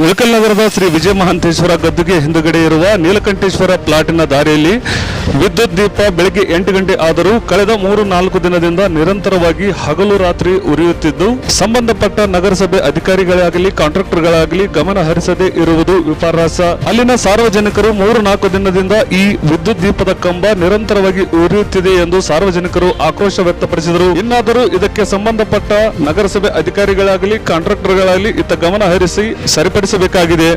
ಇಳಕಲ್ ನಗರದ ಶ್ರೀ ವಿಜಯ ಮಹಾಂತೇಶ್ವರ ಗದ್ದುಗೆ ಹಿಂದುಗಡೆ ಇರುವ ನೀಲಕಂಠೇಶ್ವರ ಪ್ಲಾಟಿನ ದಾರಿಯಲ್ಲಿ ವಿದ್ಯುತ್ ದೀಪ ಬೆಳಗ್ಗೆ 8 ಗಂಟೆ ಆದರೂ ಕಳೆದ 3-4 ದಿನದಿಂದ ನಿರಂತರವಾಗಿ ಹಗಲು ರಾತ್ರಿ ಉರಿಯುತ್ತಿದ್ದು ಸಂಬಂಧಪಟ್ಟ ನಗರಸಭೆ ಅಧಿಕಾರಿಗಳಾಗಲಿ ಕಾಂಟ್ರಾಕ್ಟರ್ಗಳಾಗಲಿ ಗಮನ ಹರಿಸದೇ ಇರುವುದು ವಿಪರ್ಯಾಸ. ಅಲ್ಲಿನ ಸಾರ್ವಜನಿಕರು 3-4 ದಿನದಿಂದ ಈ ವಿದ್ಯುತ್ ದೀಪದ ಕಂಬ ನಿರಂತರವಾಗಿ ಉರಿಯುತ್ತಿದೆ ಎಂದು ಸಾರ್ವಜನಿಕರು ಆಕ್ರೋಶ ವ್ಯಕ್ತಪಡಿಸಿದರು. ಇನ್ನಾದರೂ ಇದಕ್ಕೆ ಸಂಬಂಧಪಟ್ಟ ನಗರಸಭೆ ಅಧಿಕಾರಿಗಳಾಗಲಿ ಕಾಂಟ್ರಾಕ್ಟರ್ಗಳಾಗಲಿ ಇತ್ತ ಗಮನ ಹರಿಸಿ ಸರಿಪಡಿಸಬೇಕಾಗಿದೆ.